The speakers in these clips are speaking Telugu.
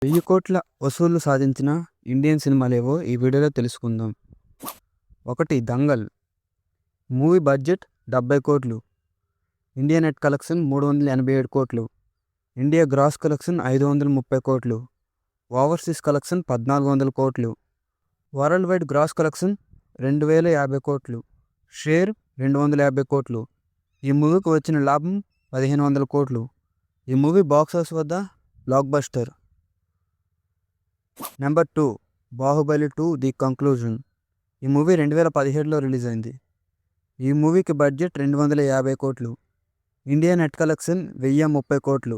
1000 కోట్ల వసూళ్లు సాధించిన ఇండియన్ సినిమాలేవో ఈ వీడియోలో తెలుసుకుందాం. 1. దంగల్. మూవీ బడ్జెట్ 70 కోట్లు. ఇండియా నెట్ కలెక్షన్ 387 కోట్లు. ఇండియా గ్రాస్ కలెక్షన్ 530 కోట్లు. ఓవర్సీస్ కలెక్షన్ 1400 కోట్లు. వరల్డ్ వైడ్ గ్రాస్ కలెక్షన్ 2050 కోట్లు. షేర్ 250 కోట్లు. ఈ మూవీకి వచ్చిన లాభం 1500 కోట్లు. ఈ మూవీ బాక్స్ ఆఫీస్ వద్ద block buster. Number 2. Baahubali 2 the conclusion. ఈ మూవీ 2017లో రిలీజ్ అయింది. ఈ మూవీకి బడ్జెట్ 250 కోట్లు. ఇండియా నెట్ కలెక్షన్ 1030 కోట్లు.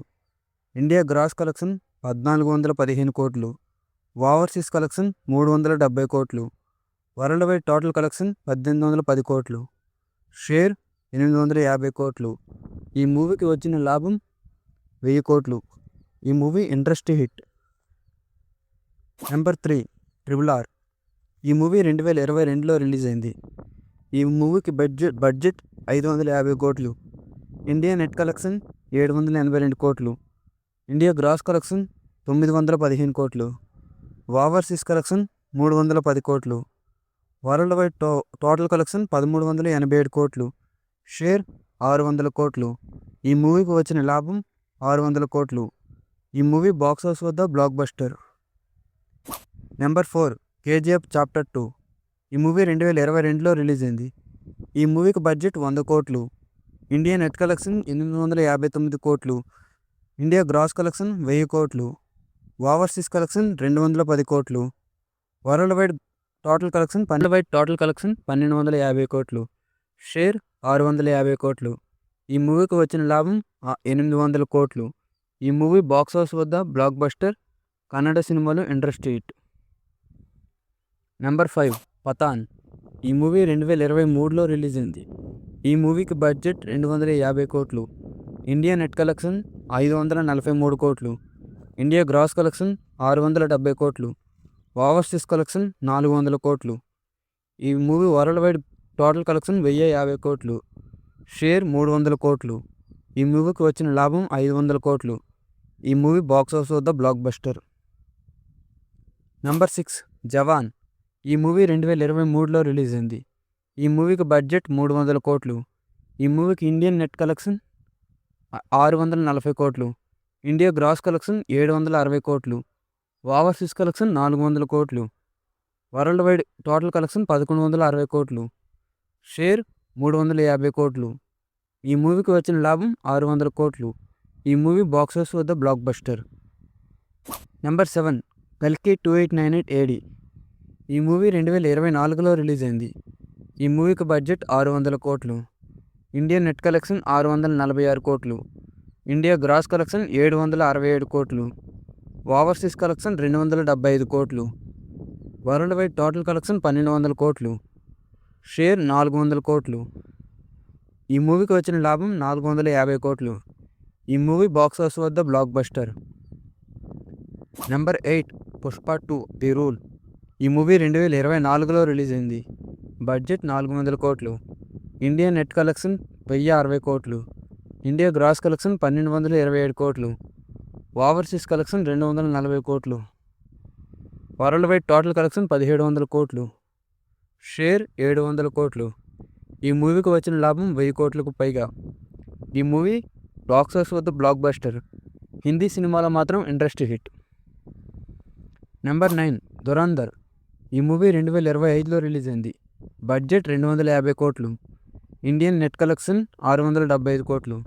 ఇండియా గ్రాస్ కలెక్షన్ 1415 కోట్లు. ఓవర్సీస్ కలెక్షన్ 370 కోట్లు. వరల్డ్ వైడ్ టోటల్ కలెక్షన్ 1810 కోట్లు. షేర్ 850 కోట్లు. ఈ మూవీకి వచ్చిన లాభం 1000 కోట్లు. ఈ movie industry hit. Number 3. RRR. ఈ మూవీ 2022లో రిలీజ్ అయింది. ఈ మూవీకి బడ్జెట్ 550 కోట్లు. ఇండియా నెట్ కలెక్షన్ 782 కోట్లు. ఇండియా గ్రాస్ కలెక్షన్ 915 కోట్లు. ఓవర్సీస్ కలెక్షన్ 310 కోట్లు. వరల్డ్ వైడ్ టోటల్ కలెక్షన్ 1387 కోట్లు. షేర్ 600 కోట్లు. ఈ మూవీకి వచ్చిన లాభం 600 కోట్లు. ఈ మూవీ బాక్స్ ఆఫీస్ వద్ద block buster. Number 4. KGF chapter 2. ఈ మూవీ 2022లో రిలీజ్ అయింది. ఈ మూవీకి బడ్జెట్ 100 కోట్లు. ఇండియా నెట్ కలెక్షన్ 859 కోట్లు. ఇండియా గ్రాస్ కలెక్షన్ 1000 కోట్లు. ఓవర్సీస్ కలెక్షన్ 210 కోట్లు. వరల్డ్ వైడ్ టోటల్ కలెక్షన్ 1250 కోట్లు. షేర్ 650 కోట్లు. ఈ మూవీకి వచ్చిన లాభం 800 కోట్లు. ఈ మూవీ బాక్స్ ఆఫీస్ వద్ద బ్లాక్ బస్టర్. కన్నడ సినిమాలు ఇండస్ట్రీ హిట్. నెంబర్ 5. పఠాన్. ఈ మూవీ 2023లో రిలీజ్ అయింది. ఈ మూవీకి బడ్జెట్ 250 కోట్లు. ఇండియా నెట్ కలెక్షన్ 543 కోట్లు. ఇండియా గ్రాస్ కలెక్షన్ 670 కోట్లు. ఓవర్సీస్ కలెక్షన్ 400 కోట్లు. ఈ movie world wide total collection 1050 కోట్లు. షేర్ 300 కోట్లు. ఈ మూవీకి వచ్చిన లాభం 500 కోట్లు. ఈ మూవీ బాక్స్ ఆఫీస్ వద్ద బ్లాక్ బస్టర్. నెంబర్ 6. జవాన్. ఈ మూవీ 2023లో రిలీజ్ అయింది. ఈ మూవీకి బడ్జెట్ 300 కోట్లు. ఈ మూవీకి ఇండియన్ నెట్ కలెక్షన్ 640 కోట్లు. ఇండియా గ్రాస్ కలెక్షన్ 760 కోట్లు. ఓవర్సీస్ కలెక్షన్ 400 కోట్లు. వరల్డ్ వైడ్ టోటల్ కలెక్షన్ 1160 కోట్లు. షేర్ 350 కోట్లు. ఈ మూవీకి వచ్చిన లాభం 600 కోట్లు. ఈ మూవీ బాక్స్ ఆఫీస్ వద్ద బ్లాక్ బస్టర్. నెంబర్ 7. కల్కి 2898 AD. ఈ మూవీ 2024లో రిలీజ్ అయింది. ఈ మూవీకి బడ్జెట్ 600 కోట్లు. ఇండియా నెట్ కలెక్షన్ 646 కోట్లు. ఇండియా గ్రాస్ కలెక్షన్ 767 కోట్లు. ఓవర్సీస్ కలెక్షన్ 275 కోట్లు. వరల్డ్ వైడ్ టోటల్ కలెక్షన్ 1200 కోట్లు. షేర్ 400 కోట్లు. ఈ మూవీకి వచ్చిన లాభం 450 కోట్లు. ఈ మూవీ బాక్స్ ఆఫీస్ వద్ద block buster. Number 8. Pushpa 2 the rule. ఈ మూవీ 2024లో రిలీజ్ అయింది. బడ్జెట్ 400 కోట్లు. ఇండియా నెట్ కలెక్షన్ 1060 కోట్లు. ఇండియా గ్రాస్ కలెక్షన్ 1227 కోట్లు. ఓవర్సీస్ కలెక్షన్ 240 కోట్లు. వరల్డ్ వైడ్ టోటల్ కలెక్షన్ 1700 కోట్లు. షేర్ 700 కోట్లు. ఈ మూవీకి వచ్చిన లాభం 1000 కోట్లకు పైగా. ఈ మూవీ బాక్స్ ఆఫీస్ వద్ద బ్లాక్ బస్టర్. హిందీ సినిమాలో మాత్రం ఇండస్ట్రీ హిట్. నెంబర్ 9. ధురంధర్. ఈ మూవీ 2025లో రిలీజ్ అయింది. బడ్జెట్ 250 కోట్లు. ఇండియన్ నెట్ కలెక్షన్ 675 కోట్లు.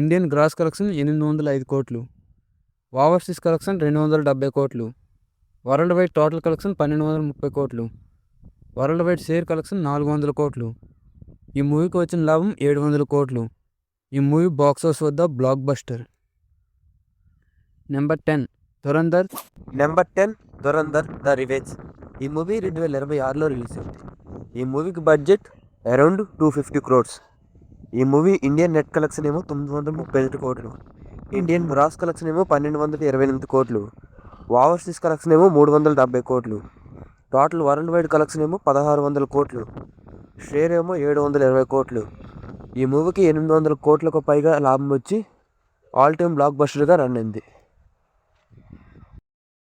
ఇండియన్ గ్రాస్ కలెక్షన్ 805 కోట్లు. ఓవర్సీస్ కలెక్షన్ 270 కోట్లు. వరల్డ్ వైడ్ టోటల్ కలెక్షన్ 1230 కోట్లు. వరల్డ్ వైడ్ షేర్ కలెక్షన్ 400 కోట్లు. ఈ మూవీకి వచ్చిన లాభం 700 కోట్లు. ఈ మూవీ బాక్స్ ఆఫీస్ వద్ద block buster. Number 10. Dhurandhar. Number 10. Dhurandhar the revenge. ఈ మూవీ 2026లో రిలీజ్ అయింది. ఈ మూవీకి బడ్జెట్ అరౌండ్ 250 crores. ఈ మూవీ ఇండియన్ నెట్ కలెక్షన్ ఏమో 938 కోట్లు. ఇండియన్ గ్రాస్ కలెక్షన్ ఏమో 1228 కోట్లు. ఓవర్సీస్ కలెక్షన్ ఏమో 370 కోట్లు. టోటల్ వరల్డ్ వైడ్ కలెక్షన్ ఏమో 1600 కోట్లు. షేర్ ఏమో 720 కోట్లు. ఈ మూవీకి 800 కోట్లకు పైగా లాభం వచ్చి ఆల్ టైమ్ బ్లాక్ బస్టర్గా రన్ అయింది.